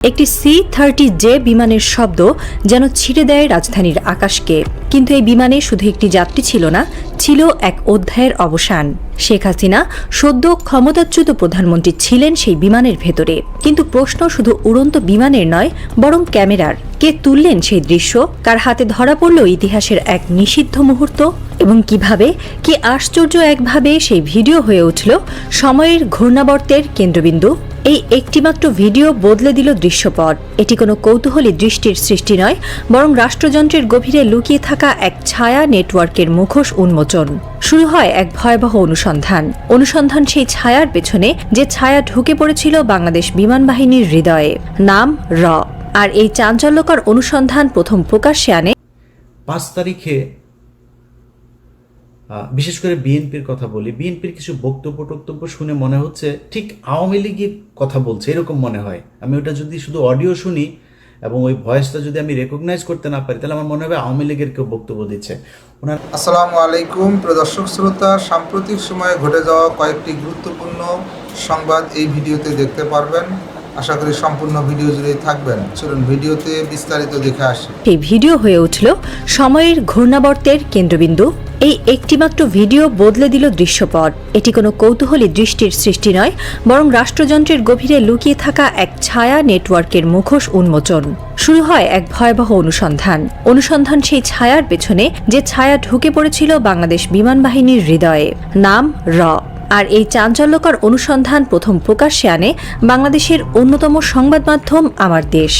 একটি C-30J বিমানের শব্দ যেন ছিঁড়ে দেয় রাজধানীর আকাশকে। কিন্তু এই বিমানে শুধু একটি যাত্রী ছিল না, ছিল এক অধ্যায়ের অবসান। শেখ হাসিনা সদ্য ক্ষমতাচ্যুত প্রধানমন্ত্রী ছিলেন সেই বিমানের ভেতরে। কিন্তু প্রশ্ন শুধু উড়ন্ত বিমানের নয়, বরং ক্যামেরার। কে তুললেন সেই দৃশ্য? কার হাতে ধরা পড়ল ইতিহাসের এক নিষিদ্ধ মুহূর্ত? এবং কিভাবে, কি আশ্চর্য একভাবে সেই ভিডিও হয়ে উঠল সময়ের ঘূর্ণাবর্তের কেন্দ্রবিন্দু? এই একটিমাত্র ভিডিও বদলে দিল দৃশ্যপট। এটি কোনো কৌতূহলী দৃষ্টির সৃষ্টি নয়, বরং রাষ্ট্রযন্ত্রের গভীরে লুকিয়ে থাকা এক ছায়া নেটওয়ার্কের মুখোশ উন্মোচন। শুরু হয় এক ভয়াবহ অনুসন্ধান সেই ছায়ার পেছনে, যে ছায়া ঢুকে পড়েছিল বাংলাদেশ বিমান বাহিনীর হৃদয়ে। নাম র। আর এই চাঞ্চল্যকর অনুসন্ধান প্রথম প্রকাশ্যে আনে 5 তারিখে। বিশেষ করে বিএনপির কথা বলি, বিএনপির কিছু বক্তব্য শুনে মনে হচ্ছে ঠিক আওয়ামী লীগের কথা বলছে, এরকম মনে হয়। আমি ওটা যদি শুধু অডিও শুনি এবং ওই ভয়েসটা যদি আমি রেকগনাইজ করতে না পারি, তাহলে আমার মনে হবে আওয়ামী লীগের কেউ বক্তব্য দিচ্ছে। আসসালামু আলাইকুম প্রিয় দর্শক শ্রোতা, সাম্প্রতিক সময়ে ঘটে যাওয়া কয়েকটি গুরুত্বপূর্ণ সংবাদ এই ভিডিওতে দেখতে পারবেন। আশা করি সম্পূর্ণ ভিডিও জুড়েই থাকবেন। চলুন ভিডিওতে বিস্তারিত দেখে আসি। এই ভিডিও হয়ে উঠল সময়ের ঘূর্ণাবর্তের কেন্দ্রবিন্দু। এই একটিমাত্র ভিডিও বদলে দিল দৃশ্যপট। এটি কোনো কৌতূহলী দৃষ্টির সৃষ্টি নয়, বরং রাষ্ট্রযন্ত্রের গভীরে লুকিয়ে থাকা এক ছায়া নেটওয়ার্কের মুখোশ উন্মোচন। শুরু হয় এক ভয়াবহ অনুসন্ধান সেই ছায়ার পেছনে, যে ছায়া ঢুকে পড়েছিল বাংলাদেশ বিমান বাহিনীর হৃদয়ে। নাম র। আর এই চাঞ্চল্যকর অনুসন্ধান প্রথম প্রকাশ্যে আনে বাংলাদেশের অন্যতম সংবাদ মাধ্যম আমার দেশ।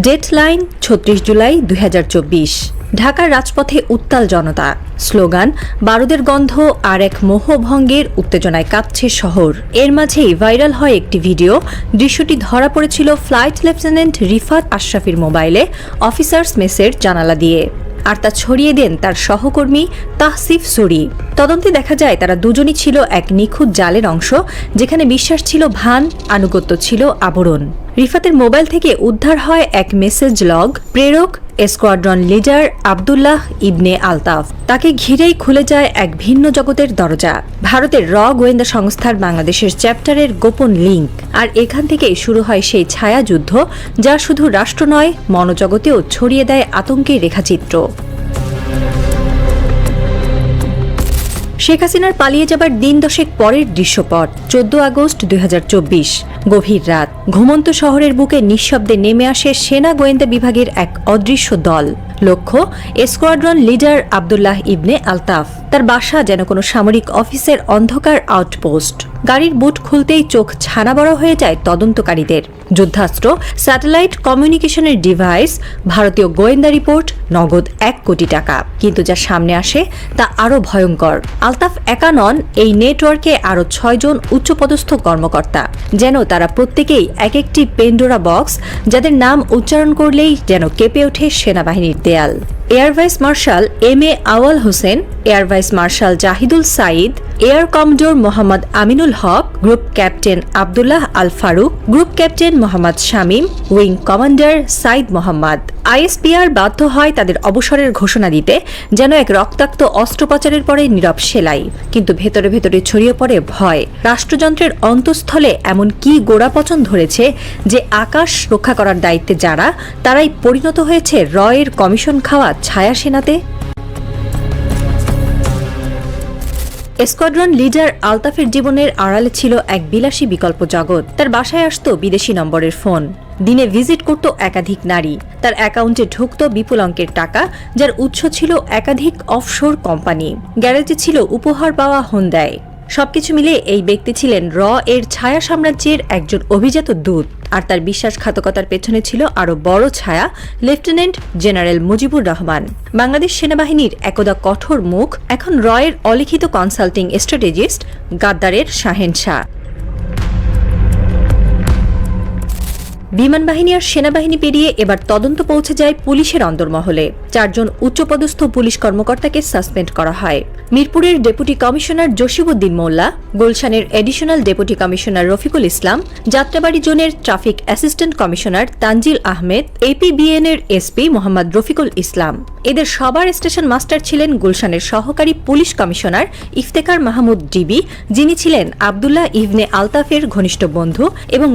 ডেডলাইন ৩৬ জুলাই ২০২৪। ঢাকার রাজপথে উত্তাল জনতা, স্লোগান, বারুদের গন্ধ আর এক মোহভঙ্গের উত্তেজনায় কাঁপছে শহর। এর মাঝেই ভাইরাল হয় একটি ভিডিও। দৃশ্যটি ধরা পড়েছিল ফ্লাইট লেফটেন্যান্ট রিফাত আশরাফির মোবাইলে অফিসার্স মেসের জানালা দিয়ে। আর তা ছড়িয়ে দেন তার সহকর্মী তাহসিফ সুরি। তদন্তে দেখা যায় তারা দুজনই ছিল এক নিখুঁত জালের অংশ, যেখানে বিশ্বাস ছিল ভান, আনুগত্য ছিল আবরণ। রিফাতের মোবাইল থেকে উদ্ধার হয় এক মেসেজ লগ। প্রেরক স্কোয়াড্রন লিডার আবদুল্লাহ ইবনে আলতাফ। তাকে ঘিরেই খুলে যায় এক ভিন্ন জগতের দরজা, ভারতের র গোয়েন্দা সংস্থার বাংলাদেশের চ্যাপ্টারের গোপন লিঙ্ক। আর এখান থেকেই শুরু হয় সেই ছায়াযুদ্ধ, যা শুধু রাষ্ট্র নয়, মনোজগতেও ছড়িয়ে দেয় আতঙ্কের রেখাচিত্র। শেখ হাসিনার পালিয়ে যাবার দিন 10 পরের দৃশ্যপট। 14 আগস্ট ২০২৪। গভীর রাত। ঘুমন্ত শহরের বুকে নিঃশব্দে নেমে আসে সেনা গোয়েন্দা বিভাগের এক অদৃশ্য দল। লক্ষ্য স্কোয়াড্রন লিডার আবদুল্লাহ ইবনে আলতাফ। তার বাসা যেন কোনো সামরিক অফিসের অন্ধকার আউটপোস্ট। গাড়ির বুট খুলতেই চোখ ছানা বড় হয়ে যায় তদন্তকারীদের। যুদ্ধাস্ত্র, স্যাটেলাইট কমিউনিকেশনের ডিভাইস, ভারতীয় গোয়েন্দা রিপোর্ট, নগদ 1 কোটি টাকা। কিন্তু যা সামনে আসে তা আরও ভয়ঙ্কর। আলতাফ একা নন, এই নেটওয়ার্কে আরও 6 জন উচ্চপদস্থ কর্মকর্তা। যেন তারা প্রত্যেকেই এক একটি পেন্ডোরা বক্স, যাদের নাম উচ্চারণ করলেই যেন কেঁপে ওঠে সেনাবাহিনীর দেয়াল। Air vice marshal M A. Awal Hossain, air vice marshal Zahidul Said, air commodore Mohammad Aminul Haque, group captain Abdullah Al Faruk, group captain Mohammad Shamim, wing commander Saeed Mohammad. ISPR বাধ্য হয় তাদের অবসরের ঘোষণা দিতে, যেন এক রক্তাক্ত অস্ত্রোপচারের পরে নীরব সেলাই। কিন্তু ভেতরে ভেতরে ছড়িয়ে পড়ে ভয়। রাষ্ট্রযন্ত্রের অন্তঃস্থলে এমন কি গোড়াপচন ধরেছে যে আকাশ রক্ষা করার দায়িত্বে যারা, তারাই পরিণত হয়েছে রয়ের কমিশন খাওয়া ছায়া সেনাতে। স্কোয়াড্রন লিডার আলতাফের জীবনের আড়ালে ছিল এক বিলাসী বিকল্প জগৎ। তার বাসায় আসতো বিদেশি নম্বরের ফোন। দিনে ভিজিট করত একাধিক নারী। তার অ্যাকাউন্টে ঢুকত বিপুল অঙ্কের টাকা, যার উৎস ছিল একাধিক অফশোর কোম্পানি। গ্যারেজে ছিল উপহার পাওয়া হোন্ডাই। সবকিছু মিলে এই ব্যক্তি ছিলেন র এর ছায়া সাম্রাজ্যের একজন অভিজাত দূত। আর তার বিশ্বাসঘাতকতার পেছনে ছিল আরও বড় ছায়া, লেফটেন্যান্ট জেনারেল মুজিবুর রহমান। বাংলাদেশ সেনাবাহিনীর একদা কঠোর মুখ, এখন রয়ের অলিখিত কনসাল্টিং স্ট্র্যাটেজিস্ট, গাদ্দারের শাহেনশাহ। বিমান বাহিনী আর সেনাবাহিনী পেরিয়ে এবার তদন্ত পৌঁছে যায় পুলিশের অন্দরমহলে। 4 জন উচ্চপদস্থ পুলিশ কর্মকর্তাকে সাসপেন্ড করা হয়। মিরপুরের ডেপুটি কমিশনার জসিমউদ্দিন মোল্লা, গুলশানের additional deputy commissioner Rafiqul Islam, Jatrabari জোনের traffic assistant commissioner Tanzil Ahmed, এপিবিএনের এসপি মোহাম্মদ রফিকুল ইসলাম। এদের সবার স্টেশন মাস্টার ছিলেন গুলশানের সহকারী police commissioner Iftekhar Mahmud DB, যিনি ছিলেন আবদুল্লাহ ইবনে আলতাফের ঘনিষ্ঠ বন্ধু এবং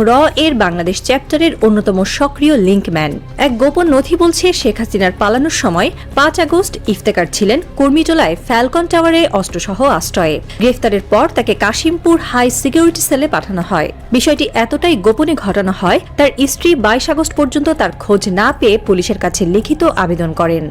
এর বাংলাদেশ চ্যাপ্টারের অন্যতম সক্রিয় লিঙ্কম্যান। এক গোপন নথি বলছে, শেখ হাসিনার পালানোর সময় 5 আগস্ট ইফতেখার ছিলেন কর্মীটোলায় ফ্যালকন টাওয়ারে অস্ত্রসহ আশ্রয়ে। গ্রেফতারের পর তাকে কাশিমপুর হাই সিকিউরিটি সেলে পাঠানো হয়। বিষয়টি এতটাই গোপনে ঘটানো হয়, তার স্ত্রী 22 আগস্ট পর্যন্ত তার খোঁজ না পেয়ে পুলিশের কাছে লিখিত আবেদন করেন।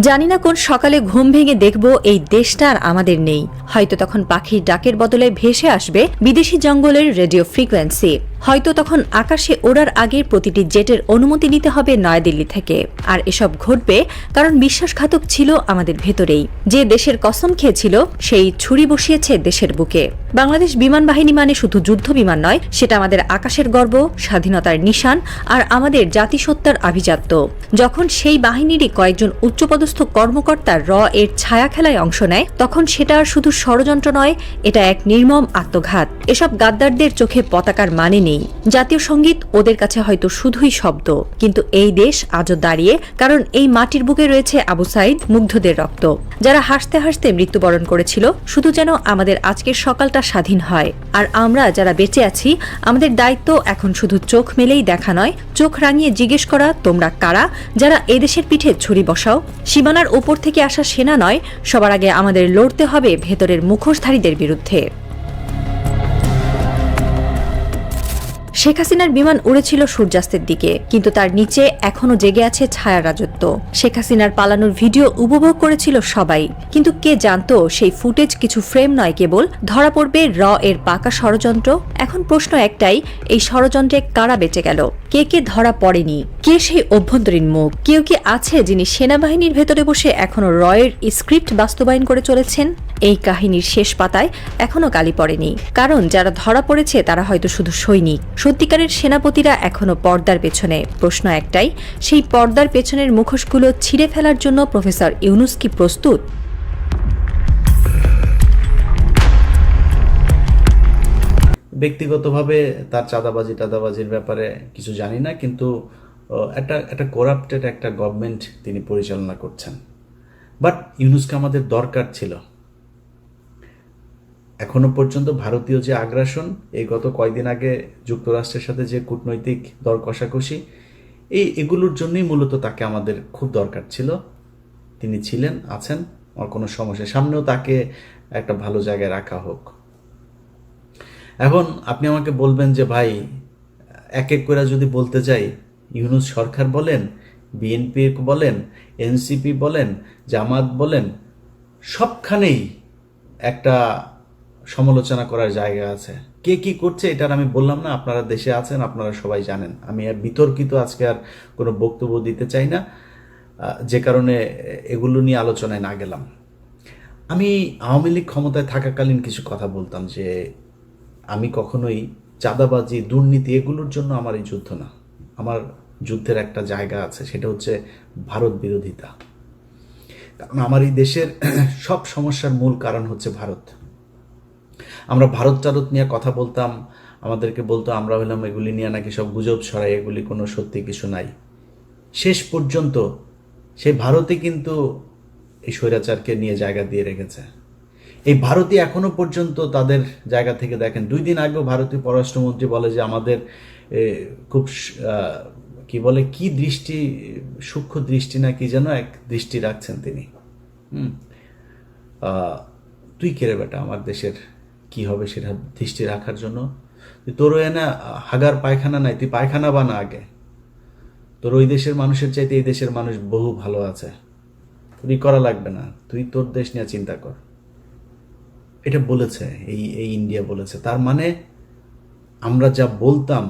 জানি না কোন সকালে ঘুম ভেঙে দেখব এই দেশটা আর আমাদের নেই। হয়তো তখন পাখির ডাকের বদলে ভেসে আসবে বিদেশি জঙ্গলের রেডিও ফ্রিকোয়েন্সি। হয়তো তখন আকাশে ওড়ার আগে প্রতিটি জেটের অনুমতি নিতে হবে নয়াদিল্লি থেকে। আর এসব ঘটবে কারণ বিশ্বাসঘাতক ছিল আমাদের ভেতরেই। যে দেশের কসম খেয়েছিল সেই ছুরি বসিয়েছে দেশের বুকে। বাংলাদেশ বিমান বাহিনী মানে শুধু যুদ্ধ বিমান নয়, সেটা আমাদের আকাশের গর্ব, স্বাধীনতার নিশান আর আমাদের জাতিসত্তার আভিজাত্য। যখন সেই বাহিনীরই কয়েকজন উচ্চপদস্থ কর্মকর্তা এর ছায়া খেলায় অংশ নেয়, তখন সেটা আর শুধু ষড়যন্ত্র নয়, এটা এক নির্মম আত্মঘাত। এসব গাদ্দারদের চোখে পতাকার মানে নেই। জাতীয় সঙ্গীত ওদের কাছে হয়তো শুধুই শব্দ, কিন্তু এই দেশ আজও দাঁড়িয়ে, কারণ এই মাটির বুকে রয়েছে আবু সাইদ, মুগ্ধদের রক্ত, যারা হাসতে হাসতে মৃত্যুবরণ করেছিল শুধু যেন আমাদের আজকের সকালটা স্বাধীন হয়। আর আমরা যারা বেঁচে আছি, আমাদের দায়িত্ব এখন শুধু চোখ মেলেই দেখা নয়, চোখ রাঙিয়ে জিজ্ঞেস করা, তোমরা কারা যারা এদেশের পিঠে ছুরি বসাও? সীমানার ওপর থেকে আসা সেনা নয়, সবার আগে আমাদের লড়তে হবে ভেতরের মুখোশধারীদের বিরুদ্ধে। শেখ হাসিনার বিমান উড়েছিল সূর্যাস্তের দিকে, কিন্তু তার নিচে এখনো জেগে আছে ছায়ার রাজত্ব। শেখ হাসিনার পালানোর ভিডিও উপভোগ করেছিল সবাই, কিন্তু কে জানতো সেই ফুটেজ কিছু ফ্রেম নয়, কেবল ধরা পড়বে এর পাকা ষড়যন্ত্র। এখন প্রশ্ন একটাই, এই ষড়যন্ত্রে কারা বেঁচে গেল? কে কে ধরা পড়েনি? কে সেই অভ্যন্তরীণ মুখ? কেউ কি আছে যিনি সেনাবাহিনীর ভেতরে বসে এখনো এর স্ক্রিপ্ট বাস্তবায়ন করে চলেছেন? এই কাহিনীর শেষ পাতায় এখনো কালি পড়েনি, কারণ যারা ধরা পড়েছে তারা হয়তো শুধু সৈনিক। সত্যিকারের সেনাপতিরা এখনো পর্দার পেছনে। প্রশ্ন একটাই, সেই পর্দার পেছনের মুখোশগুলো ছিঁড়ে ফেলার জন্য প্রফেসর ইউনূস কি প্রস্তুত? ব্যক্তিগতভাবে তার চাঁদাবাজির ব্যাপারে কিছু জানি না, কিন্তু একটা করাপ্টেড একটা গভর্নমেন্ট তিনি পরিচালনা করছেন। বাট ইউনূসকে আমাদের দরকার ছিল। এখনো পর্যন্ত ভারতীয় যে আগ্রাসন, এই গত কয়েকদিন আগে যুক্তরাষ্ট্রের সাথে যে কূটনৈতিক দর কষাকষি, এগুলোর জন্যই মূলত তাকে আমাদের খুব দরকার ছিল। তিনি ছিলেন, আছেন, আর কোনো সমস্যা, সামনেও তাকে একটা ভালো জায়গায় রাখা হোক। এখন আপনি আমাকে বলবেন যে ভাই, এক এক করে যদি বলতে যাই, ইউনূস সরকার বলেন, বিএনপি বলেন, এনসিপি বলেন, জামাত বলেন, সবখানেই একটা সমালোচনা করার জায়গা আছে। কে কি করছে এটার আমি বললাম না, আপনারা দেশে আছেন, আপনারা সবাই জানেন। আমি আর বিতর্কিত আজকে আর কোনো বক্তব্য দিতে চাই না, যে কারণে এগুলো নিয়ে আলোচনায় না গেলাম। আমি আওয়ামী লীগ ক্ষমতায় থাকাকালীন কিছু কথা বলতাম যে আমি কখনোই চাঁদাবাজি, দুর্নীতি এগুলোর জন্য আমার এই যুদ্ধ না। আমার যুদ্ধের একটা জায়গা আছে, সেটা হচ্ছে ভারত বিরোধিতা। কারণ আমার এই দেশের সব সমস্যার মূল কারণ হচ্ছে ভারত। আমরা ভারত নিয়ে কথা বলতাম, আমাদেরকে বলতো আমরা হলাম এগুলি নিয়ে নাকি সব গুজব ছড়াই, এগুলি কোনো সত্যি কিছু নাই। শেষ পর্যন্ত সেই ভারতই কিন্তু এই স্বৈরাচারকে নিয়ে জায়গা দিয়ে রেখেছে। এই ভারতই এখনো পর্যন্ত তাদের জায়গা থেকে দেখেন। 2 দিন আগেও ভারতীয় পররাষ্ট্রমন্ত্রী বলে যে আমাদের খুব কি দৃষ্টি, সূক্ষ্ম দৃষ্টি না কি যেন এক দৃষ্টি রাখছেন তিনি। তুই কেড়ে বেটা, আমার দেশের কি হবে সেটা দৃষ্টি রাখার জন্য? তোর না হাগার পায়খানা নাই, তুই পায়খানা বানা আগে। তোর ওই দেশের মানুষের চাইতে এই দেশের মানুষ বহু ভালো আছে, তুই করা লাগবে না, তুই তোর দেশ নিয়ে চিন্তা কর। এটা বলেছে এই ইন্ডিয়া বলেছে। তার মানে আমরা যা বলতাম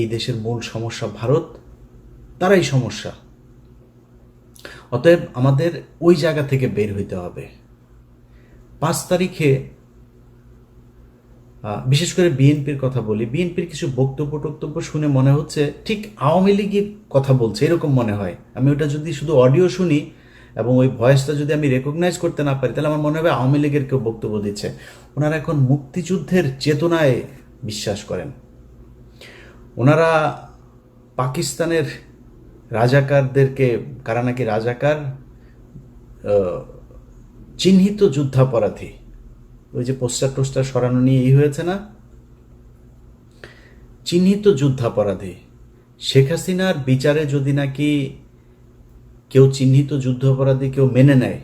এই দেশের মূল সমস্যা ভারত, তারাই সমস্যা। অতএব আমাদের ওই জায়গা থেকে বের হইতে হবে। 5 তারিখে বিশেষ করে বিএনপির কথা বলি, বিএনপির কিছু বক্তব্য শুনে মনে হচ্ছে ঠিক আওয়ামী লীগের কথা বলছে এরকম মনে হয়। আমি ওটা যদি শুধু অডিও শুনি এবং ওই ভয়েসটা যদি আমি রেকগনাইজ করতে না পারি, তাহলে আমার মনে হবে আওয়ামী লীগের কেউ বক্তব্য দিচ্ছে। ওনারা এখন মুক্তিযুদ্ধের চেতনায় বিশ্বাস করেন। ওনারা পাকিস্তানের রাজাকারদেরকে, কারা নাকি রাজাকার, চিহ্নিত যুদ্ধাপরাধী, ওই যে পোস্টার সরানো নিয়ে হয়েছে না, চিহ্নিত যুদ্ধাপরাধী। শেখ হাসিনার বিচারে যদি নাকি কেউ চিহ্নিত যুদ্ধাপরাধী কেউ মেনে নেয়,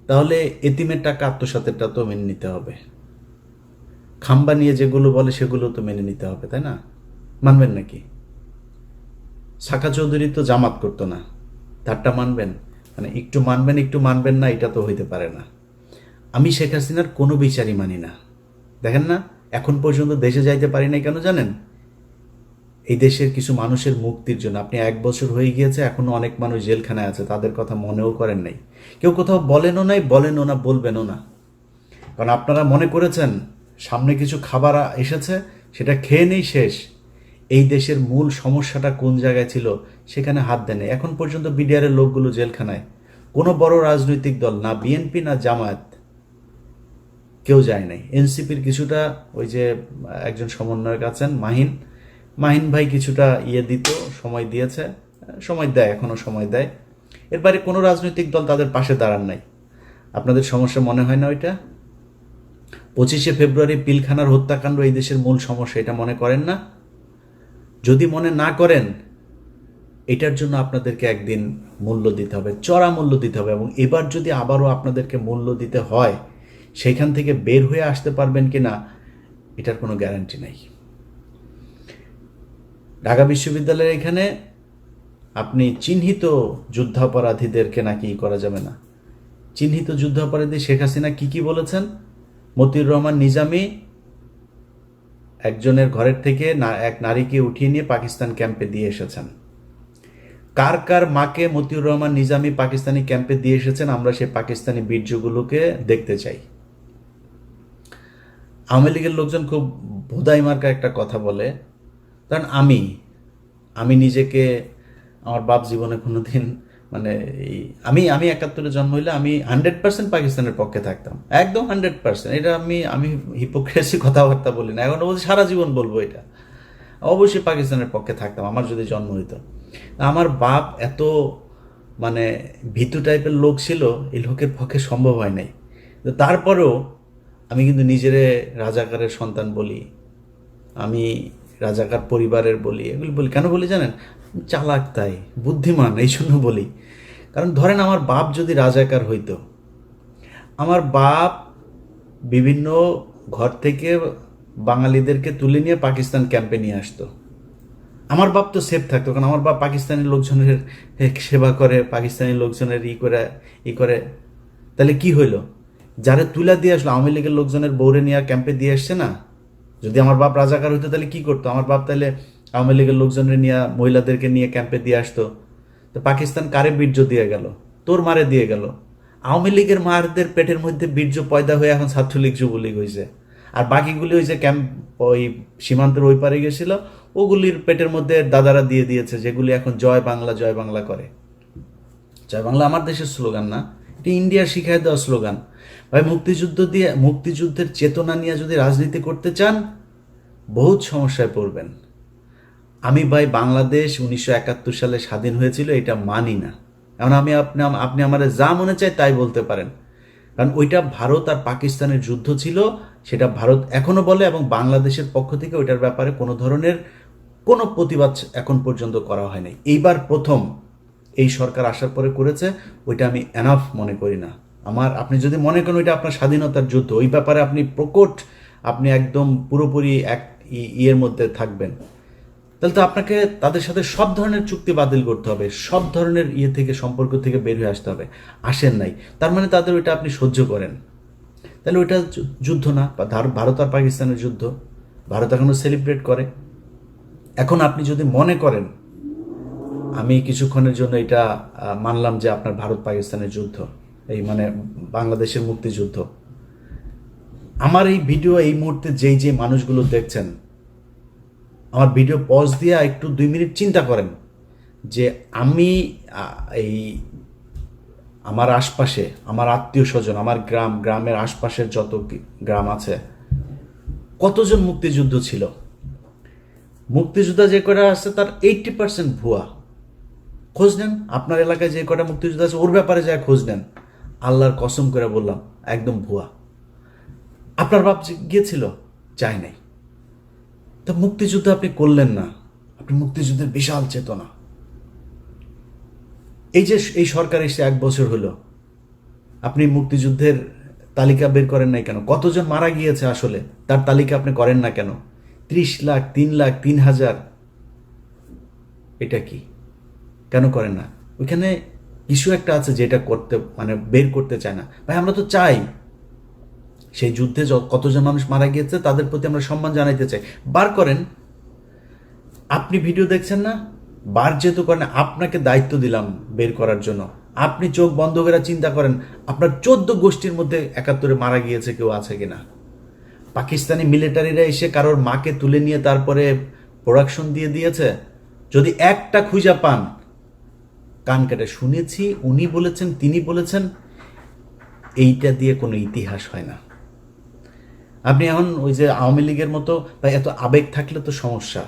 তাহলে এতিমের টাকা আত্মসাতেরটা তো মেনে নিতে হবে। খাম্বা নিয়ে যেগুলো বলে সেগুলো তো মেনে নিতে হবে, তাই না? মানবেন নাকি? সাকা চৌধুরী তো জামাত করতো না, তারটা মানবেন? মানে একটু মানবেন না, এটা তো হইতে পারে না। আমি শেখ হাসিনার কোনো বিচারই মানি না। দেখেন না, এখন পর্যন্ত দেশে যাইতে পারি নাই কেন জানেন? এই দেশের কিছু মানুষের মুক্তির জন্য। আপনি 1 বছর হয়ে গিয়েছে, এখনো অনেক মানুষ জেলখানায় আছে, তাদের কথা মনেও করেন নাই। কেউ কোথাও বলেনও না, বলবেনও না। কারণ আপনারা মনে করেছেন সামনে কিছু খাবার এসেছে, সেটা খেয়ে নেই শেষ। এই দেশের মূল সমস্যাটা কোন জায়গায় ছিল সেখানে হাত দেন। এখন পর্যন্ত বিডিআরের লোকগুলো জেলখানায়। কোনো বড় রাজনৈতিক দল, না বিএনপি না জামায়াত, কেউ যায় নাই। এনসিপির কিছুটা, ওই যে একজন সমন্বয়ক আছেন মাহিন ভাই কিছুটা দিত, সময় দিয়েছে, সময় দেয়, এখনো সময় দেয়। এর বাইরে কোনো রাজনৈতিক দল তাদের পাশে দাঁড়ান নাই। আপনাদের সমস্যা মনে হয় না ওইটা? 25শে ফেব্রুয়ারি পিলখানার হত্যাকাণ্ড এই দেশের মূল সমস্যা, এটা মনে করেন না? যদি মনে না করেন, এটার জন্য আপনাদেরকে একদিন মূল্য দিতে হবে, চড়া মূল্য দিতে হবে। এবং এবার যদি আবারও আপনাদেরকে মূল্য দিতে হয়, সেখান থেকে বের হয়ে আসতে পারবেন কিনা এটার কোনো গ্যারান্টি নাই। ঢাকা বিশ্ববিদ্যালয়ের এখানে আপনি চিহ্নিত যুদ্ধাপরাধীদেরকে নাকি করা যাবে না। চিহ্নিত যুদ্ধাপরাধী শেখ হাসিনা কি বলেছেন? মতিউর রহমান নিজামী একজনের ঘরের থেকে এক নারীকে উঠিয়ে নিয়ে পাকিস্তান ক্যাম্পে দিয়ে এসেছেন। কার মাকে মতিউর রহমান নিজামী পাকিস্তানি ক্যাম্পে দিয়ে এসেছেন, আমরা সেই পাকিস্তানি বীর্যগুলোকে দেখতে চাই। আওয়ামী লীগের লোকজন খুব ভোদাই মার্কা একটা কথা বলে, কারণ আমি নিজেকে, আমার বাপ জীবনে কোনোদিন মানে আমি 71-এ জন্ম হইলে আমি 100% পাকিস্তানের পক্ষে থাকতাম, একদম 100%। এটা আমি হিপোক্রেসি কথাবার্তা বলি না, এখন বলছি সারা জীবন বলবো এটা। অবশ্যই পাকিস্তানের পক্ষে থাকতাম আমার যদি জন্ম হইতো। আমার বাপ এত মানে ভীতু টাইপের লোক ছিল, এই লোকের পক্ষে সম্ভব হয় নাই। তারপরেও আমি কিন্তু নিজেরে রাজাকারের সন্তান বলি, আমি রাজাকার পরিবারের বলি, এগুলি বলি। কেন বলি জানেন? চালাক, তাই বুদ্ধিমান, এই জন্য বলি। কারণ ধরেন আমার বাপ যদি রাজাকার হইতো, আমার বাপ বিভিন্ন ঘর থেকে বাঙালিদেরকে তুলে নিয়ে পাকিস্তান ক্যাম্পে নিয়ে আসতো, আমার বাপ তো সেফ থাকতো। কারণ আমার বাপ পাকিস্তানি লোকজনের সেবা করে, পাকিস্তানি লোকজনের ই করে। তাহলে কি হইলো? যারা তুলা দিয়ে আসলো, আওয়ামী লীগের লোকজনের বৌরে নিয়ে ক্যাম্পে দিয়ে আসছে না। যদি আমার বাপ রাজাকার হইতো তাহলে কি করতো? আমার বাপ তাহলে আওয়ামী লীগের লোকজনের নিয়ে, মহিলাদেরকে নিয়ে ক্যাম্পে দিয়ে আসতো। তো পাকিস্তান কারে বীর্য দিয়ে গেল? তোর মারে দিয়ে গেল। আওয়ামী লীগের মারদের পেটের মধ্যে বীর্য পয়দা হয়ে এখন ছাত্রলীগ যুবলীগ হয়েছে। আর বাকিগুলি ওই যে ক্যাম্প ওই সীমান্তের ওই পারে গেছিল, ওগুলির পেটের মধ্যে দাদারা দিয়ে দিয়েছে, যেগুলি এখন জয় বাংলা করে। জয় বাংলা আমার দেশের স্লোগান না, এটি ইন্ডিয়ার শিখায় দেওয়া স্লোগান। ভাই, মুক্তিযুদ্ধের চেতনা নিয়ে যদি রাজনীতি করতে চান, বহুত সমস্যায় পড়বেন। আমি ভাই বাংলাদেশ 1971 সালে স্বাধীন হয়েছিল এটা মানি না। এখন আপনি আমার যা মনে চায় তাই বলতে পারেন, কারণ ওইটা ভারত আর পাকিস্তানের যুদ্ধ ছিল, সেটা ভারত এখনো বলে, এবং বাংলাদেশের পক্ষ থেকে ওইটার ব্যাপারে কোনো ধরনের কোনো প্রতিবাদ এখন পর্যন্ত করা হয় নাই। এইবার প্রথম এই সরকার আসার পরে করেছে, ওইটা আমি এনাফ মনে করি না। আপনি যদি মনে করেন ওইটা আপনার স্বাধীনতার যুদ্ধ, ওই ব্যাপারে আপনি প্রকট, আপনি একদম পুরোপুরি এক ইয়ের মধ্যে থাকবেন, তাহলে তো আপনাকে তাদের সাথে সব ধরনের চুক্তি বাতিল করতে হবে, সব ধরনের থেকে সম্পর্ক থেকে বের হয়ে আসতে হবে। আসেন নাই, তার মানে তাদের ওইটা আপনি সহ্য করেন। তাহলে ওইটা যুদ্ধ না, ভারত আর পাকিস্তানের যুদ্ধ। ভারত এখনো সেলিব্রেট করে। এখন আপনি যদি মনে করেন আমি কিছুক্ষণের জন্য এটা মানলাম যে আপনার ভারত পাকিস্তানের যুদ্ধ, এই মানে বাংলাদেশের মুক্তিযুদ্ধ, আমার এই ভিডিও এই মুহূর্তে যেই যে মানুষগুলো দেখছেন, আমার ভিডিও পজ দিয়ে একটু 2 মিনিট চিন্তা করেন যে আমি এই আমার আশপাশে আমার আত্মীয় স্বজন, আমার গ্রামের আশপাশের যত গ্রাম আছে, কতজন মুক্তিযুদ্ধ ছিল। মুক্তিযোদ্ধা যে কটা আছে তার 80% ভুয়া। খোঁজ নেন, আপনার এলাকায় যে কটা মুক্তিযোদ্ধা আছে ওর ব্যাপারে যায় খোঁজ নেন। আল্লাহর কসম করে বললাম, একদম ভুয়া। আপনার বাপ গিয়েছিল? যায় নাই। তা মুক্তিযুদ্ধ আপনি করলেন না, আপনি মুক্তিযুদ্ধের বিশাল চেতনা। এই যে এই সরকার এসে 1 বছর হলো, আপনি মুক্তিযুদ্ধের তালিকা বের করেন নাই কেন? কতজন মারা গিয়েছে আসলে তার তালিকা আপনি করেন না কেন? 30 লাখ, 3 লাখ, 3,000, এটা কি কেন করেন না? ওইখানে কিছু একটা আছে যেটা করতে বের করতে চায় না। ভাই আমরা তো চাই সেই যুদ্ধে কতজন মানুষ মারা গিয়েছে তাদের প্রতি আমরা সম্মান জানাইতে চাই। বার করেন। আপনি ভিডিও দেখছেন না, বার যেহেতু করেন, আপনাকে দায়িত্ব দিলাম বের করার জন্য। আপনি চোখ বন্ধ করে চিন্তা করেন আপনার 14 গোষ্ঠীর মধ্যে 71-এ মারা গিয়েছে কেউ আছে কিনা। পাকিস্তানি মিলিটারিরা এসে কারোর মাকে তুলে নিয়ে তারপরে প্রোডাকশন দিয়ে দিয়েছে। যদি একটা খুঁজে পান, কান কেটে শুনেছি, উনি বলেছেন, তিনি বলেছেন, এইটা দিয়ে কোনো ইতিহাস হয় না। আপনি এখন ওই যে আওয়ামী লীগের মতো বা এত আবেগ থাকলে তো সমস্যা।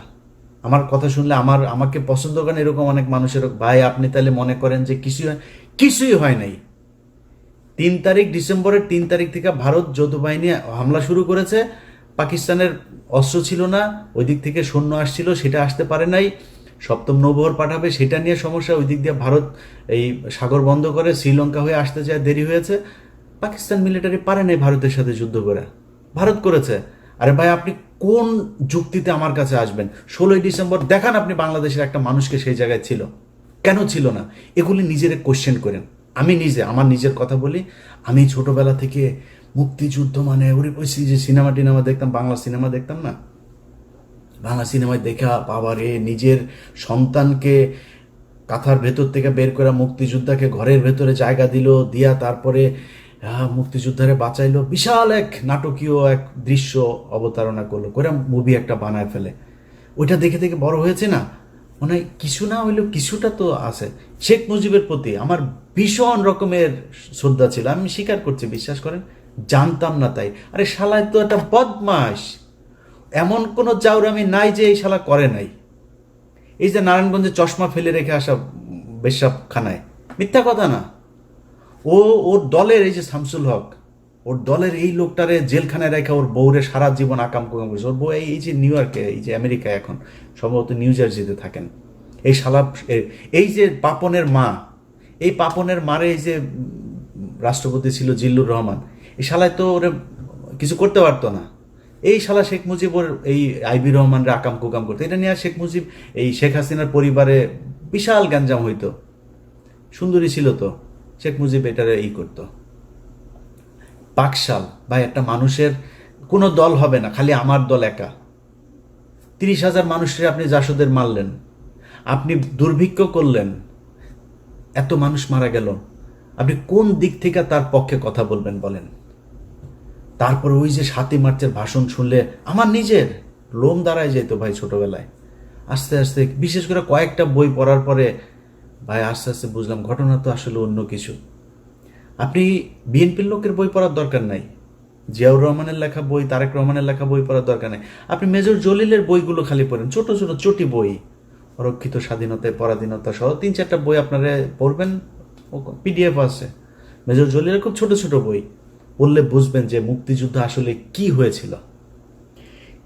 আমার কথা শুনলে আমাকে পছন্দ করেন এরকম অনেক মানুষের, ভাই আপনি তাহলে মনে করেন যে কিছুই হয় নাই। 3 তারিখ, ডিসেম্বরের 3 তারিখ থেকে ভারত যৌথ বাহিনী হামলা শুরু করেছে। পাকিস্তানের অস্ত্র ছিল না, ওই দিক থেকে সৈন্য আসছিল, সেটা আসতে পারে নাই। 7ম নৌবহর পাঠাবে, সেটা নিয়ে সমস্যা। ওই দিক দিয়ে ভারত এই সাগর বন্ধ করে শ্রীলঙ্কা হয়ে আসতে চায়, দেরি হয়েছে। পাকিস্তান মিলিটারি পারে নাই ভারতের সাথে যুদ্ধ করে, ভারত করেছে। আরে ভাই আপনি কোন যুক্তিতে আমার কাছে আসবেন? 16ই ডিসেম্বর দেখান আপনি বাংলাদেশের একটা মানুষকে সেই জায়গায় ছিল, কেন ছিল না? এগুলি নিজের কোশ্চেন করেন। আমি আমার নিজের কথা বলি, আমি ছোটবেলা থেকে মুক্তিযুদ্ধ ওরে যে সিনেমা দেখতাম, বাংলা সিনেমা দেখতাম না, বাংলা সিনেমায় দেখা বাবারে নিজের সন্তানকে কাঁথার ভেতর থেকে বের করে মুক্তিযোদ্ধাকে ঘরের ভেতরে জায়গা দিয়া তারপরে মুক্তিযোদ্ধারে বাঁচাইলো, বিশাল এক নাটকীয় এক দৃশ্য অবতারণা করলো, করে মুভি একটা বানায় ফেলে। ওইটা দেখে দেখে বড় হয়েছে না, কিছু না হইলেও কিছুটা তো আছে। শেখ মুজিবের প্রতি আমার ভীষণ রকমের শ্রদ্ধা ছিল, আমি স্বীকার করছি, বিশ্বাস করেন, জানতাম না তাই। আরে শালায় তো একটা বদমাস, এমন কোনো জাউরামি নাই যে এই শালা করে নাই। এই যে নারায়ণগঞ্জে চশমা ফেলে রেখে আসা বেশ্যাখানায়, মিথ্যা কথা না। ওর দলের এই যে শামসুল হক, ওর দলের এই লোকটারে জেলখানায় রেখে ওর বউরে সারা জীবন আকাম কুকাম করেছে। ওর বউ এই যে নিউ ইয়র্কে, এই যে আমেরিকায়, এখন সম্ভবত নিউ জার্সিতে থাকেন। এই শালা, এই যে পাপনের মা, এই পাপনের মারে এই যে রাষ্ট্রপতি ছিল জিল্লুর রহমান, এই শালায় তো ওরে কিছু করতে পারতো না। এই শালা শেখ মুজিব ওর এই আইবি রহমানরা আকাম কুকাম করতো। এটা নিয়ে শেখ মুজিব এই শেখ হাসিনার পরিবারে বিশাল গ্যাঞ্জাম হইতো। সুন্দরী ছিল তো, শেখ মুজিব এটারে করতো। পাকশাল ভাই, একটা মানুষের কোনো দল হবে না, খালি আমার দল একা। 30,000 মানুষের আপনি জাসদের মারলেন, আপনি দুর্ভিক্ষ করলেন, এত মানুষ মারা গেল, আপনি কোন দিক থেকে তার পক্ষে কথা বলবেন বলেন? তারপর ওই যে 7ই মার্চের ভাষণ শুনলে আমার নিজের লোম দাঁড়ায় যেত ভাই। ছোটবেলায় আস্তে আস্তে, বিশেষ করে কয়েকটা বই পড়ার পরে ভাই আস্তে আস্তে বুঝলাম ঘটনা তো আসলে অন্য কিছু। আপনি বিএনপির লোকের বই পড়ার দরকার নাই, জিয়াউর রহমানের লেখা বই, তারেক রহমানের লেখা বই পড়ার দরকার নাই। আপনি মেজর জলিলের বইগুলো খালি পড়েন, ছোট ছোট চটি বই, অরক্ষিত স্বাধীনতায় পরাধীনতা সহ 3-4টা বই আপনারা পড়বেন, পিডিএফ আছে মেজর জলিলের, খুব ছোট ছোট বই পড়লে বুঝবেন যে মুক্তিযুদ্ধ আসলে কি হয়েছিল,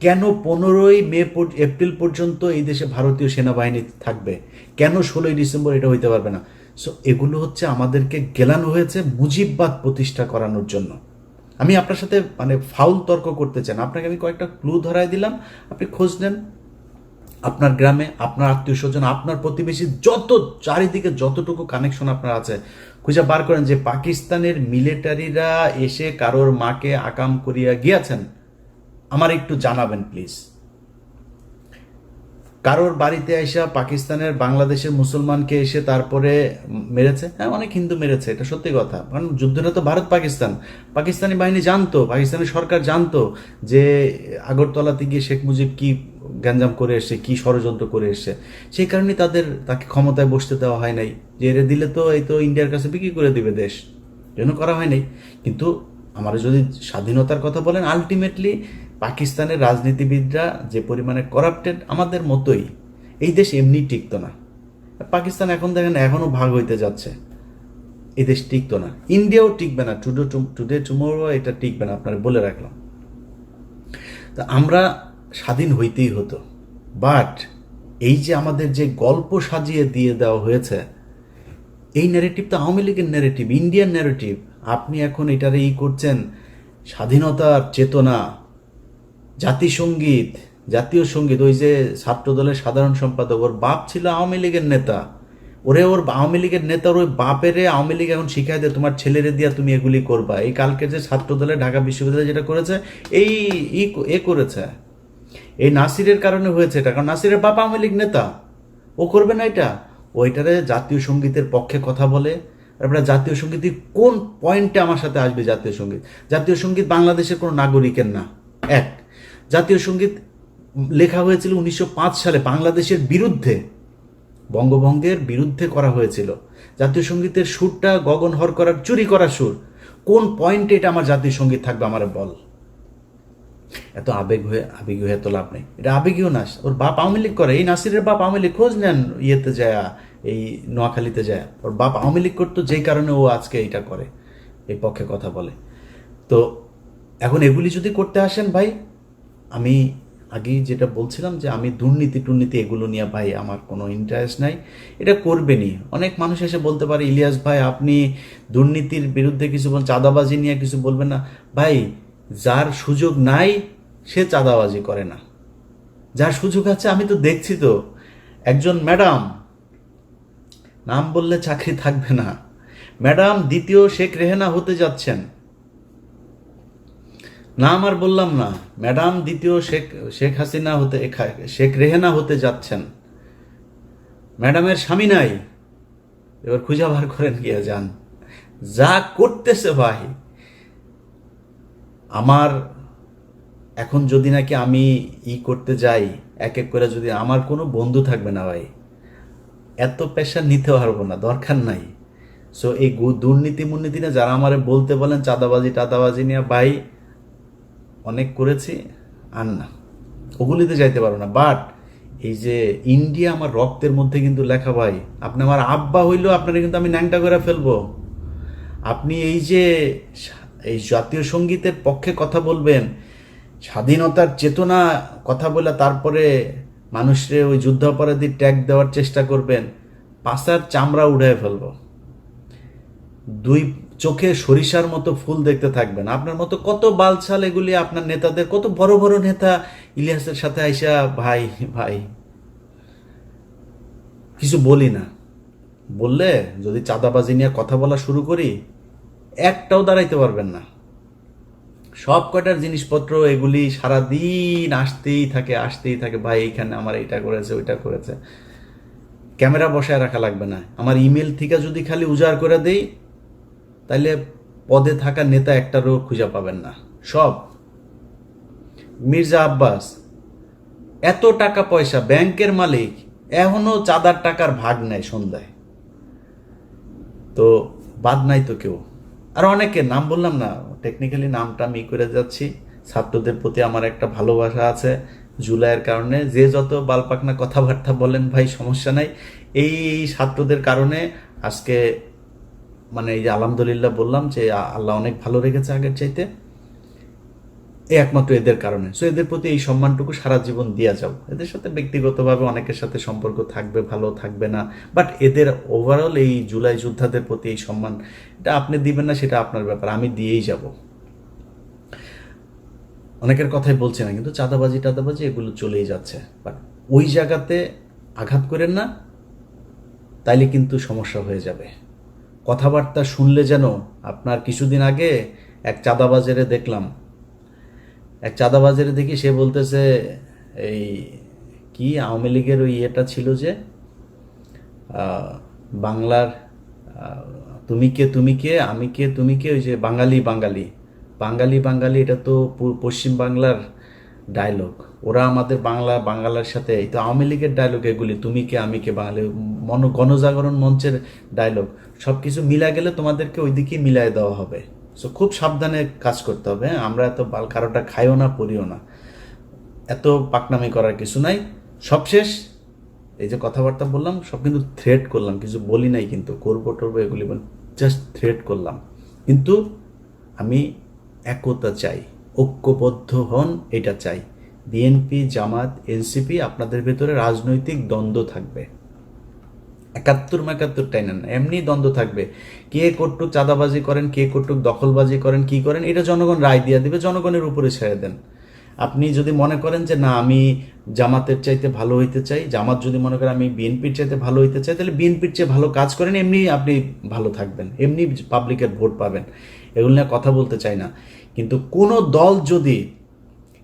কেন 15ই এপ্রিল পর্যন্ত এই দেশে ভারতীয় সেনাবাহিনী থাকবে, কেন 16ই ডিসেম্বর এটা হইতে পারবে না। সো এগুলো হচ্ছে আমাদেরকে গেলানো হয়েছে মুজিববাদ প্রতিষ্ঠা করানোর জন্য। আমি আপনার সাথে ফাউল তর্ক করতে চান, আপনাকে আমি কয়েকটা ক্লু ধরাই দিলাম, আপনি খোঁজ নেন। আপনার গ্রামে, আপনার আত্মীয় স্বজন, আপনার প্রতিবেশী, যত চারিদিকে যতটুকু কানেকশন আপনার আছে, খুঁজে বার করেন যে পাকিস্তানের মিলিটারিরা এসে কারোর মাকে আকাম করিয়া গিয়েছেন, আমার একটু জানাবেন প্লিজ। কারোর বাড়িতে এসে পাকিস্তানের বাংলাদেশের মুসলমানকে এসে তারপরে মেরেছে? হ্যাঁ, অনেক হিন্দু মেরেছে, এটা সত্যি কথা। কারণ যুদ্ধটা তো ভারত পাকিস্তান, পাকিস্তানি বাহিনী জানতো, পাকিস্তানি সরকার জানতো যে আগরতলাতে গিয়ে শেখ মুজিব কি গ্যাঞ্জাম করে এসছে, কি ষড়যন্ত্র করে এসছে। সেই কারণে তাকে ক্ষমতায় বসতে দেওয়া হয় নাই, যে এরে দিলে তো এই তো ইন্ডিয়ার কাছে বিক্রি করে দিবে দেশ, জন্য করা হয় নাই। কিন্তু আমরা যদি স্বাধীনতার কথা বলেন, আলটিমেটলি পাকিস্তানের রাজনীতিবিদরা যে পরিমাণে করাপ্টেড, আমাদের মতোই, এই দেশ এমনি টিকতো না। পাকিস্তান এখন দেখেন এখনও ভাগ হইতে যাচ্ছে, এই দেশ টিকতো না, ইন্ডিয়াও টিকবে না, টুডে টুমোরো এটা টিকবে না, আপনারা বলে রাখলাম। তা আমরা স্বাধীন হইতেই হতো, বাট এই যে আমাদের যে গল্প সাজিয়ে দিয়ে দেওয়া হয়েছে, এই ন্যারেটিভ তো আওয়ামী লীগের ন্যারেটিভ, ইন্ডিয়ান ন্যারেটিভ। আপনি এখন এটারে করছেন স্বাধীনতার চেতনা, জাতিসঙ্গীত, জাতীয় সঙ্গীত। ওই যে ছাত্রদলের সাধারণ সম্পাদক, ওর বাপ ছিল আওয়ামী লীগের নেতা, ওর আওয়ামী লীগের নেতার ওই বাপেরে আওয়ামী লীগ এখন শিখাই দেয় তোমার ছেলেরে দিয়া তুমি এগুলি করবা। এই কালকে যে ছাত্রদলে ঢাকা বিশ্ববিদ্যালয়ে যেটা করেছে, এ করেছে, এই নাসিরের কারণে হয়েছে এটা, কারণ নাসিরের বাপ আওয়ামী লীগ নেতা, ও করবে না এটা। ওইটারে জাতীয় সঙ্গীতের পক্ষে কথা বলে। তারপরে জাতীয় সঙ্গীত কোন পয়েন্টে আমার সাথে আসবে? জাতীয় সঙ্গীত বাংলাদেশের কোনো নাগরিকের না। এক, জাতীয় সঙ্গীত লেখা হয়েছিল 1905 সালে বাংলাদেশের বিরুদ্ধে, বঙ্গভঙ্গের বিরুদ্ধে করা হয়েছিল। জাতীয় সঙ্গীতের সুরটা গগন হর করার চুরি করা সুর। কোন পয়েন্টে এটা আমার জাতীয় সঙ্গীত থাকবে? আমার বল। এত আবেগী হয়ে তো লাভ নেই, এটা আবেগীও না। ওর বাপ আওয়ামী লীগ করে, এই নাসিরের বাপ আওয়ামী লীগ, খোঁজ নেন ইয়েতে যায়, এই নোয়াখালীতে যায়, ওর বাপ আওয়ামী লীগ করতো, যেই কারণে ও আজকে এইটা করে, এই পক্ষে কথা বলে। তো এখন এগুলি যদি করতে আসেন ভাই, আমি আগেই যেটা বলছিলাম যে আমি দুর্নীতি এগুলো নিয়ে ভাই আমার কোনো ইন্টারেস্ট নাই, এটা করবেনই। অনেক মানুষ এসে বলতে পারে, ইলিয়াস ভাই আপনি দুর্নীতির বিরুদ্ধে কিছু বলেন, চাঁদাবাজি নিয়ে কিছু বলবেন না। ভাই, যার সুযোগ নাই সে চাঁদাবাজি করে না, যার সুযোগ আছে, আমি তো দেখছি তো, একজন ম্যাডাম, নাম বললে চাকরি থাকবে না, ম্যাডাম দ্বিতীয় শেখ রেহেনা হতে যাচ্ছেন, নাম আর বললাম না, ম্যাডাম দ্বিতীয় শেখ রেহেনা হতে যাচ্ছেন। ম্যাডামের স্বামী নাই, এবার খুঁজে বার করেন গিয়ে যান, যা করতেছে ভাই। আমার এখন যদি নাকি আমি করতে যাই এক এক করে, যদি আমার কোনো বন্ধু থাকবে না ভাই, এত প্রেশার নিতে পারবো না, দরকার নাই। সো এই দুর্নীতি নিয়ে যারা আমারে বলতে বলেন টাদাবাজি নিয়ে, ভাই অনেক করেছি, আর না, ওগুলিতে যাইতে পারবো না। বাট এই যে ইন্ডিয়া আমার রক্তের মধ্যে কিন্তু লেখা ভাই, আপনি আমার আব্বা হইলেও আপনারা কিন্তু আমি ন্যাংটা করে ফেলবো। আপনি এই যে এই জাতীয় সঙ্গীতের পক্ষে কথা বলবেন, স্বাধীনতার চেতনা কথা বলে তারপরে মানুষরে ওই যুদ্ধাপরাধী ট্যাগ দেওয়ার চেষ্টা করবেন, পাছার চামড়া উড়ায় ফেলবো, দুই চোখে সরিষার মতো ফুল দেখতে থাকবেন। আপনার মতো কত বালছাল এগুলি, আপনার নেতাদের, কত বড় বড় নেতা ইলিয়াসের সাথে আইসা ভাই কিছু বলি না, বললে যদি চাঁদাবাজি নিয়ে কথা বলা শুরু করি, একটাও দাঁড়াইতে পারবেন না। সব কয়টার জিনিসপত্র এগুলি সারাদিন আসতেই থাকে, ভাই এইখানে আমার এইটা করেছে, ওইটা করেছে। ক্যামেরা বসায় রাখা লাগবে না, আমার ইমেল থেকে যদি খালি উজাড় করে দেই, তাইলে পদে থাকা নেতা একটারও খুঁজে পাবেন না। সব মির্জা আব্বাস এত টাকা পয়সা, ব্যাংকের মালিক, এখনো চাঁদার টাকার ভাগ নেয় সন্ধ্যায়, তো বাদ নাই তো কেউ। আর অনেকে নাম বললাম না, টেকনিক্যালি নামটা আমি করে যাচ্ছি। ছাত্রদের প্রতি আমার একটা ভালোবাসা আছে জুলাইয়ের কারণে, যে যত বালপাকনা কথাবার্তা বলেন ভাই সমস্যা নাই, এই ছাত্রদের কারণে আজকে মানে এই যে আলহামদুলিল্লাহ বললাম যে আল্লাহ অনেক ভালো রেখেছে আগের চাইতে, এই একমাত্র এদের কারণে। সো এদের প্রতি এই সম্মানটুকু সারা জীবন দিয়া যাও। এদের সাথে ব্যক্তিগতভাবে অনেকের সাথে সম্পর্ক থাকবে, ভালো থাকবে না, বাট এদের ওভারঅল এই জুলাই যোদ্ধাদের প্রতি এই সম্মান, এটা আপনি দিবেন না, সেটা আপনার ব্যাপার, আমি দিয়েই যাব। অনেকের কথাই বলছে না, কিন্তু চাঁদাবাজি এগুলো চলেই যাচ্ছে, বাট ওই জায়গাতে আঘাত করেন না, তাইলে কিন্তু সমস্যা হয়ে যাবে। কথাবার্তা শুনলে যেন আপনার, কিছুদিন আগে এক চাঁদাবাজারে দেখি, সে বলতেছে এই কি আওয়ামী লীগের ওই ইয়েটা ছিল যে বাংলার তুমি কে আমি কে তুমি কে, ওই যে বাঙালি বাঙালি বাঙালি বাঙালি, এটা তো পশ্চিম বাংলার ডায়লগ। ওরা আমাদের বাংলার সাথে, এই তো আওয়ামী লীগের ডায়লগ এগুলি, তুমি কে আমি কে বাঙালি, গণজাগরণ মঞ্চের ডায়লগ। সব কিছু মিলা গেলে তোমাদেরকে ওই দিকেই মিলাই দেওয়া হবে। সো খুব সাবধানে কাজ করতে হবে। হ্যাঁ, আমরা এত কারোটা খাইও না পড়িও না, এত পাকনামি করার কিছু নাই। সব শেষ, এই যে কথাবার্তা বললাম সব কিন্তু থ্রেট করলাম, কিছু বলি নাই কিন্তু করবো টরবো এগুলি, জাস্ট থ্রেট করলাম। কিন্তু আমি একতা চাই, ঐক্যবদ্ধ হন, এটা চাই। বিএনপি জামাত এনসিপি আপনাদের ভেতরে রাজনৈতিক দ্বন্দ্ব থাকবে, 71 টাইনা না, এমনি দ্বন্দ্ব থাকবে। কে কটুক চাঁদাবাজি করেন, কে কটুক দখলবাজি করেন, কি করেন, এটা জনগণ রায় দিয়ে দিবে, জনগণের উপরে ছেড়ে দেন। আপনি যদি মনে করেন যে না আমি জামাতের চাইতে ভালো হইতে চাই, জামাত যদি মনে করেন আমি বিএনপির চাইতে ভালো হইতে চাই, তাহলে বিএনপির চেয়ে ভালো কাজ করেন, এমনি আপনি ভালো থাকবেন, এমনি পাবলিকের ভোট পাবেন। এগুলো নিয়ে কথা বলতে চাই না। কিন্তু কোনো দল যদি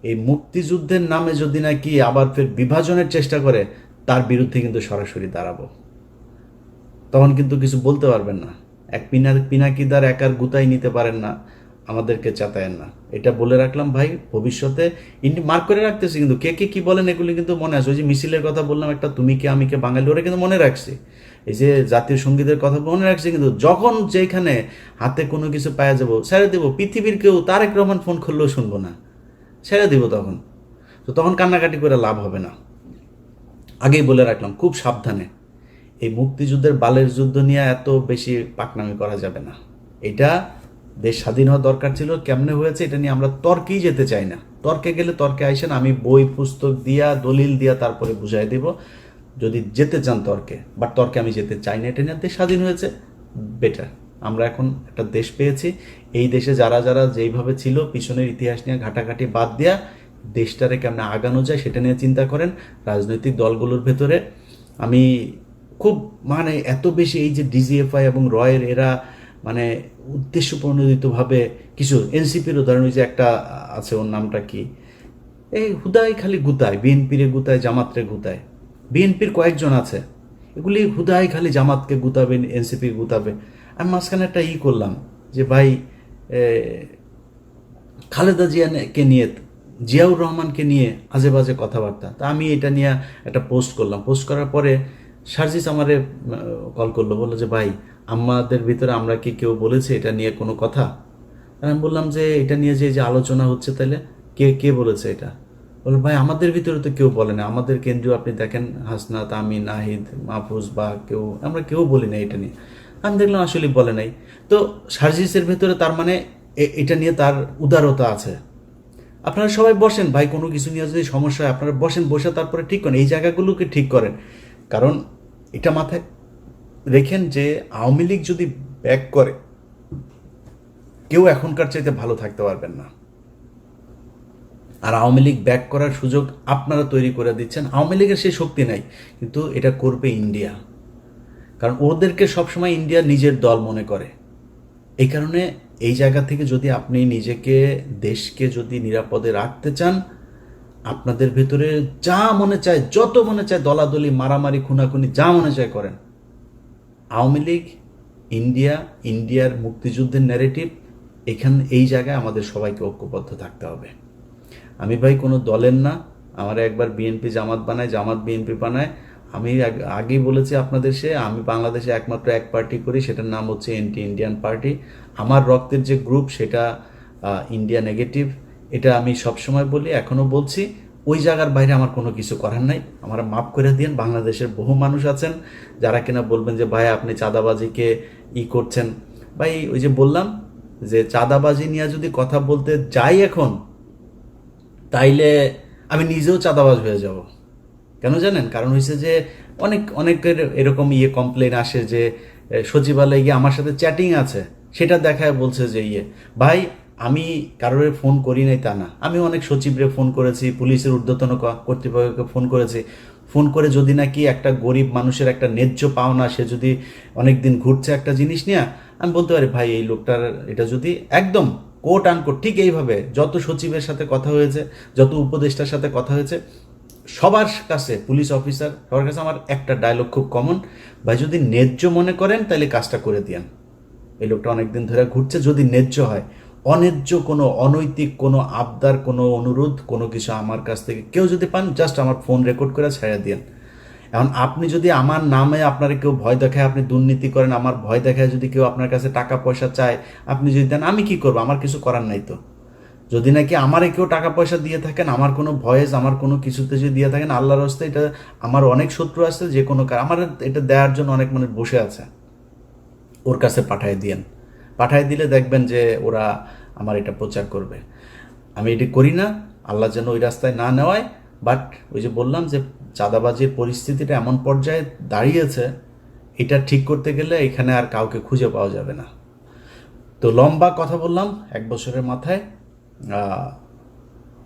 এই মুক্তিযুদ্ধের নামে যদি নাকি আবার ফের বিভাজনের চেষ্টা করে, তার বিরুদ্ধে কিন্তু সরাসরি দাঁড়াবো। তখন কিন্তু কিছু বলতে পারবেন না। এক পিনাকিদার একার গুতাই নিতে পারেন না, আমাদেরকে চাতায়েন না। এটা বলে রাখলাম ভাই, ভবিষ্যতে মার্ক করে রাখতেছি। কিন্তু কে কে কি বলেন এগুলি কিন্তু মনে আছে। ওই যে মিছিলের কথা বললাম একটা, তুমি কে আমি কে বাঙালি, ওরা কিন্তু মনে রাখছি। এই যে জাতীয় সঙ্গীতের কথা মনে রাখছি। কিন্তু যখন যেখানে হাতে কোনো কিছু পাওয়া যাবো ছেড়ে দেবো, পৃথিবীর কেউ তারেক রহমান ফোন করলেও শুনবো না, ছেড়ে দিব তখন। তো তখন কান্নাকাটি করে লাভ হবে না। আগেই বলে রাখলাম খুব সাবধানে। এই মুক্তিযুদ্ধের বালের যুদ্ধ নিয়ে এত বেশি পাকনামি করা যাবে না। এটা দেশ স্বাধীন হওয়া দরকার ছিল, কেমনে হয়েছে এটা নিয়ে আমরা তর্কেই যেতে চাই না। তর্কে গেলে তর্কে আইসেন, আমি বই পুস্তক দিয়া দলিল দিয়া তারপরে বুঝাই দেব যদি যেতে চান তর্কে। বাট তর্কে আমি যেতে চাই না। এটা নিয়ে দেশ স্বাধীন হয়েছে, বেটার। আমরা এখন একটা দেশ পেয়েছি। এই দেশে যারা যারা যেইভাবে ছিল, পিছনের ইতিহাস নিয়ে ঘাটাঘাটি বাদ দিয়া দেশটারে কেমনে আগানো যায় সেটা নিয়ে চিন্তা করেন। রাজনৈতিক দলগুলোর ভেতরে আমি খুব এত বেশি এই যে ডিজিএফআই এবং রয়ের এরা উদ্দেশ্য প্রণোদিতভাবে কিছু, এনসিপির উদাহরণ, ওই যে একটা আছে, ওর নামটা কি, এই হুদাই খালি গুতায়, বিএনপিরে গুতায়, জামাতরে গুতায়। বিএনপির কয়েকজন আছে, এগুলি হুদাই খালি জামাতকে গুতাবে, এনসিপি গুতাবে। আমি মাঝখানে একটা করলাম যে ভাই খালেদা জিয়াকে নিয়ে, জিয়াউর রহমানকে নিয়ে আজে বাজে কথাবার্তা। তা আমি এটা নিয়ে একটা পোস্ট করলাম। পোস্ট করার পরে সার্জিস আমারে কল করলো, বললো যে ভাই আমাদের ভিতরে আমরা কি কেউ বলেছে এটা নিয়ে কোনো কথা? আমি বললাম যে এটা নিয়ে যে আলোচনা হচ্ছে, তাহলে কে কে বলেছে এটা? বললো ভাই আমাদের ভিতরে তো কেউ বলে না, আমাদের কেন্দ্রীয় আপনি দেখেন হাসনাত, আমিন, নাহিদ, মাহফুজ বা কেউ, আমরা কেউ বলি না এটা নিয়ে। আমি দেখলাম আসলে বলে নাই। তো সার্জিসের ভেতরে তার এটা নিয়ে তার উদারতা আছে। আপনারা সবাই বসেন ভাই, কোনো কিছু নিয়ে যদি সমস্যা হয় আপনারা বসেন, বসে তারপরে ঠিক করেন, এই জায়গাগুলোকে ঠিক করেন। কারণ এটা মাথায় রেখেন যে আওয়ামী লীগ যদি ব্যাক করে, কেউ এখনকার চাইতে ভালো থাকতে পারবেন না। আর আওয়ামী লীগ ব্যাক করার সুযোগ আপনারা তৈরি করে দিচ্ছেন। আওয়ামী লীগের সেই শক্তি নাই, কিন্তু এটা করবে ইন্ডিয়া। কারণ ওদেরকে সবসময় ইন্ডিয়া নিজের দল মনে করে। এই কারণে এই জায়গা থেকে যদি আপনি নিজেকে, দেশকে যদি নিরাপদে রাখতে চান, আপনাদের ভেতরে যা মনে চায়, যত মনে চায় দলাদলি, মারামারি, খুনাখুনি, যা মনে চায় করেন। আওয়ামী লীগ, ইন্ডিয়ার মুক্তিযুদ্ধের ন্যারেটিভ, এই জায়গায় আমাদের সবাইকে ঐক্যবদ্ধ থাকতে হবে। আমি ভাই কোনো দলের না, আমার একবার বিএনপি জামাত বানায়, জামাত বিএনপি বানায়। আমি আগেই বলেছি আপনাদের, আমি বাংলাদেশে একমাত্র এক পার্টি করি, সেটার নাম হচ্ছে এন্টি ইন্ডিয়ান পার্টি। আমার রক্তের যে গ্রুপ সেটা ইন্ডিয়া নেগেটিভ, এটা আমি সবসময় বলি, এখনও বলছি। ওই জায়গার বাইরে আমার কোনো কিছু করার নাই, আমার মাফ করে দিন। বাংলাদেশের বহু মানুষ আছেন যারা কিনা বলবেন যে ভাই আপনি চাঁদাবাজিকে করছেন। ভাই ওই যে বললাম যে চাঁদাবাজি নিয়ে যদি কথা বলতে যাই এখন, তাইলে আমি নিজেও চাঁদাবাজ হয়ে যাব। কেন জানেন? কারণ হয়েছে যে অনেকের এরকম কমপ্লেন আসে যে সচিবালয়ে গিয়ে আমার সাথে চ্যাটিং আছে, সেটা দেখায় বলছে যে ভাই আমি কারোর ফোন করি নাই তা না, আমি অনেক সচিবরে ফোন করেছি, পুলিশের ঊর্ধ্বতন কর্তৃপক্ষকে ফোন করেছি। ফোন করে যদি নাকি একটা গরিব মানুষের একটা ন্যায্য পাওনা, সে যদি অনেকদিন ঘুরছে একটা জিনিস নিয়ে, আমি বলতে পারি ভাই এই লোকটার এটা যদি একদম কোট আনকোট ঠিক এইভাবে যত সচিবের সাথে কথা হয়েছে, যত উপদেষ্টার সাথে কথা হয়েছে, সবার কাছে, পুলিশ অফিসার সবার কাছে আমার একটা ডায়লগ খুব কমন, ভাই যদি ন্যায্য মনে করেন তাহলে কাজটা করে দিয়েন। এই লোকটা অনেকদিন ধরে ঘুরছে, যদি ন্যায্য হয়, অন্যায্য কোনো অনৈতিক কোনো আবদার, কোনো অনুরোধ, কোনো কিছু আমার কাছ থেকে কেউ যদি পান, জাস্ট আমার ফোন রেকর্ড করে ছেড়ে দিন। এখন আপনি যদি আমার নামে আপনারা কেউ ভয় দেখায়, আপনি দুর্নীতি করেন, আমার ভয় দেখায় যদি কেউ আপনার কাছে টাকা পয়সা চায়, আপনি যদি দেন, আমি কি করবো? আমার কিছু করার নাই তো। যদি নাকি আমারে কেউ টাকা পয়সা দিয়ে থাকেন, আমার কোনো ভয়েস, আমার কোনো কিছুতে যদি দিয়ে থাকেন, আল্লাহর হস্তে, এটা আমার অনেক শত্রু আছে, যে কোনো আমার এটা দেওয়ার জন্য অনেক মানুষ বসে আছে, ওর কাছে পাঠিয়ে দিয়েন। পাঠিয়ে দিলে দেখবেন যে ওরা আমার এটা প্রচার করবে। আমি এটি করি না, আল্লাহ যেন ওই রাস্তায় না নেওয়ায়। বাট ওই যে বললাম যে চাঁদাবাজির পরিস্থিতিটা এমন পর্যায়ে দাঁড়িয়েছে, এটা ঠিক করতে গেলে এখানে আর কাউকে খুঁজে পাওয়া যাবে না। তো লম্বা কথা বললাম 1 বছরের মাথায়।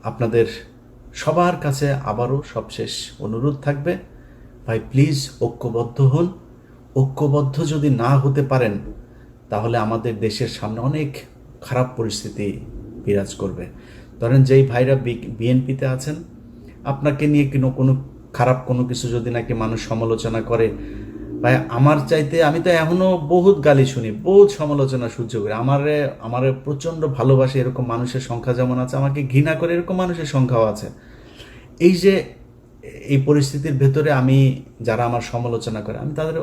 আপনাদের সবার কাছে আবারও সবশেষ অনুরোধ থাকবে, ভাই প্লিজ ঐক্যবদ্ধ হন। ঐক্যবদ্ধ যদি না হতে পারেন, তাহলে আমাদের দেশের সামনে অনেক খারাপ পরিস্থিতি বিরাজ করবে। ধরেন যেই ভাইরা বিএনপিতে আছেন, আপনাকে নিয়ে কোনো খারাপ কোনো কিছু যদি নাকি মানুষ সমালোচনা করে, ভাই আমার চাইতে, আমি তো এখনও বহুত গালি শুনি, বহুত সমালোচনা সহ্য করি। আমারে প্রচণ্ড ভালোবাসে এরকম মানুষের সংখ্যা যেমন আছে, আমাকে ঘৃণা করে এরকম মানুষের সংখ্যাও আছে। এই যে এই পরিস্থিতির ভেতরে আমি, যারা আমার সমালোচনা করে, আমি তাদের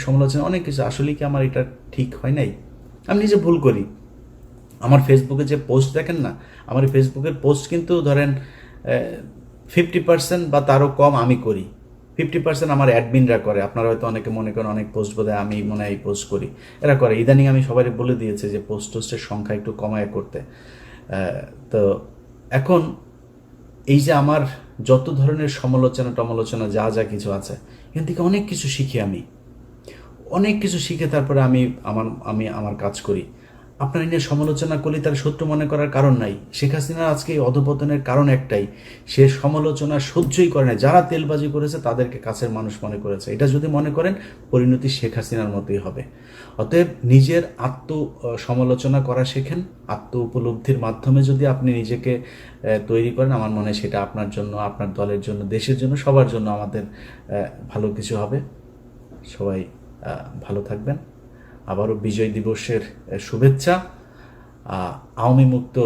সমালোচনা অনেক কিছু, আসলে কি আমার এটা ঠিক হয় নাই, আমি নিজে ভুল করি। আমার ফেসবুকে যে পোস্ট দেখেন না, আমার ফেসবুকের পোস্ট কিন্তু ধরেন 50% বা তারও কম আমি করি, 50% আমার অ্যাডমিনরা করে। আপনারা হয়তো অনেকে মনে করেন অনেক পোস্ট বোধহয় আমি মনে হয় পোস্ট করি, এরা করে। ইদানিং আমি সবাই বলে দিয়েছে যে পোস্টের সংখ্যা একটু কমায় করতে। তো এখন এই যে আমার যত ধরনের সমালোচনা যা যা কিছু আছে, এখান থেকে অনেক কিছু শিখি, আমি অনেক কিছু শিখে তারপরে আমি আমার কাজ করি। আপনার নিয়ে সমালোচনা করলে তার শত্রু মনে করার কারণ নাই। শেখ হাসিনার আজকে এই অধপতনের কারণ একটাই, সে সমালোচনা সহ্যই করে না। যারা তেলবাজি করেছে তাদেরকে কাছের মানুষ মনে করেছে। এটা যদি মনে করেন, পরিণতি শেখ হাসিনার মতোই হবে। অতএব নিজের সমালোচনা করা শেখেন। আত্ম উপলব্ধির মাধ্যমে যদি আপনি নিজেকে তৈরি করেন, আমার মনে হয় সেটা আপনার জন্য, আপনার দলের জন্য, দেশের জন্য, সবার জন্য আমাদের ভালো কিছু হবে। সবাই ভালো থাকবেন। আবারও বিজয় দিবসের শুভেচ্ছা। আওয়ামী মুক্ত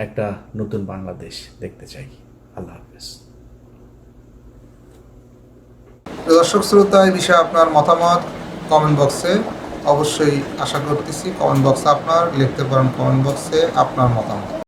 একটা নতুন বাংলাদেশ দেখতে চাই। আল্লাহ হাফেজ। দর্শক শ্রোতা, এই বিষয়ে আপনার মতামত কমেন্ট বক্সে অবশ্যই আশা করতেছি। কমেন্ট বক্সে আপনার লিখতে পারেন, কমেন্ট বক্সে আপনার মতামত।